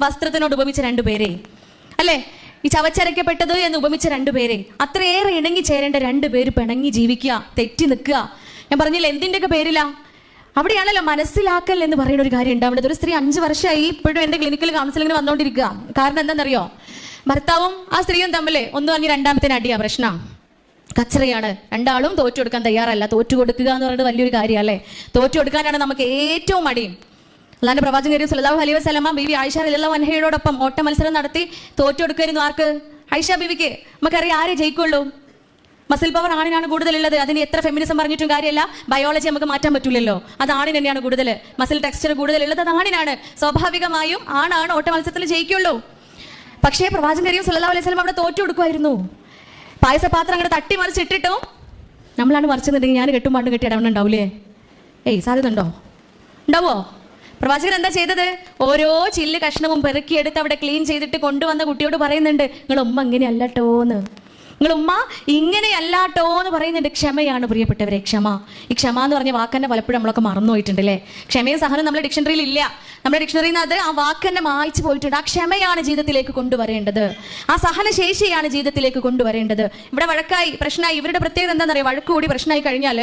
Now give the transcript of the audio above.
വസ്ത്രത്തിനോട് ഉപമിച്ച രണ്ടുപേരെ, അല്ലേ? ഈ ചവച്ചരയ്ക്കപ്പെട്ടത് എന്ന് ഉപമിച്ച രണ്ടുപേരെ, അത്രയേറെ ഇണങ്ങി ചേരേണ്ട രണ്ടുപേര് പിണങ്ങി ജീവിക്കുക, തെറ്റി നിൽക്കുക. ഞാൻ പറഞ്ഞില്ല എന്തിൻ്റെയൊക്കെ പേരിലാ? അവിടെയാണല്ലോ മനസ്സിലാക്കൽ എന്ന് പറയുന്ന ഒരു കാര്യം ഉണ്ടാവേണ്ടത്. ഒരു സ്ത്രീ 5 വർഷമായി ഇപ്പോഴും എൻ്റെ ക്ലിനിക്കൽ കൗൺസിലിങ്ങിന് വന്നുകൊണ്ടിരിക്കുക. കാരണം എന്താണെന്നറിയോ? ഭർത്താവും ആ സ്ത്രീയും തമ്മിൽ ഒന്ന് പറഞ്ഞ് രണ്ടാമത്തേന് അടിയാ, പ്രശ്നം, കച്ചറയാണ്. രണ്ടാളും തോറ്റു കൊടുക്കാൻ തയ്യാറല്ല. തോറ്റു കൊടുക്കുക എന്ന് പറയുന്നത് വലിയൊരു കാര്യമാണ്, അല്ലേ? തോറ്റു കൊടുക്കാനാണ് നമുക്ക് ഏറ്റവും മടിയും. അല്ലാണ്ട് പ്രവാചകൻ സല്ലല്ലാഹു അലൈഹി വസല്ലമ ബീവി ആയിഷ റളിയല്ലാഹു അൻഹയോടൊപ്പം ഓട്ട മത്സരം നടത്തി തോറ്റു കൊടുക്കുമായിരുന്നു. ആർക്ക്? ആയിഷ ബീവിക്ക്. നമുക്കറിയാം ആരെ ജയിക്കുള്ളൂ. മസിൽ പവർ ആണിനാണ് കൂടുതലുള്ളത്. അതിന് എത്ര ഫെമിനിസം പറഞ്ഞിട്ടും കാര്യമല്ല. ബയോളജി നമുക്ക് മാറ്റാൻ പറ്റില്ലല്ലോ. അത് ആണിന് തന്നെയാണ് കൂടുതൽ. മസിൽ ടെക്സ്ചർ കൂടുതലുള്ളത് അത് ആണിനാണ്. സ്വാഭാവികമായും ആണാണ് ഓട്ട മത്സരത്തിൽ ജയിക്കുള്ളൂ. പക്ഷേ പ്രവാചകൻ സല്ലല്ലാഹു അലൈഹി വസല്ലം അവിടെ തോറ്റു കൊടുക്കുമായിരുന്നു. പായസപാത്രം അങ്ങനെ തട്ടി മറിച്ചിട്ടിട്ടോ നമ്മളാണ് മറിച്ചെന്നുണ്ടെങ്കിൽ ഞാൻ കെട്ടും പാണ്ടും കെട്ടി ഇടവണ്ണ ഉണ്ടാവൂലേ? സാധ്യത ഉണ്ടോ? ഉണ്ടാവോ? പ്രവാചകൻ എന്താ ചെയ്തത്? ഓരോ ചില്ല് കഷ്ണവും പെറുക്കിയെടുത്ത് അവിടെ ക്ലീൻ ചെയ്തിട്ട് കൊണ്ടുവന്ന കുട്ടിയോട് പറയുന്നുണ്ട്, നിങ്ങൾ ഉമ്മ ഇങ്ങനെയല്ലട്ടോന്ന്, നിങ്ങൾ ഉമ്മ ഇങ്ങനെയല്ലാട്ടോ എന്ന് പറയുന്നുണ്ട്. ക്ഷമയാണ് പ്രിയപ്പെട്ടവരെ, ക്ഷമ. ഈ ക്ഷമ എന്ന് പറഞ്ഞ വാക്കന്നെ പലപ്പോഴും നമ്മളൊക്കെ മറന്നു പോയിട്ടുണ്ട്, അല്ലേ? ക്ഷമയും സഹനം നമ്മുടെ ഡിക്ഷണറിയിൽ ഇല്ല. നമ്മുടെ ഡിക്ഷണറിയിൽ നിന്ന് അത് ആ വാക്കന്നെ മായ്ച്ചു പോയിട്ടുണ്ട്. ആ ക്ഷമയാണ് ജീവിതത്തിലേക്ക് കൊണ്ടുവരേണ്ടത്. ആ സഹനശേഷിയാണ് ജീവിതത്തിലേക്ക് കൊണ്ടുവരേണ്ടത്. ഇവിടെ വഴക്കായി, പ്രശ്നമായി. ഇവരുടെ പ്രത്യേകത എന്താണെന്നറിയാം? വഴക്ക് കൂടി പ്രശ്നമായി കഴിഞ്ഞാൽ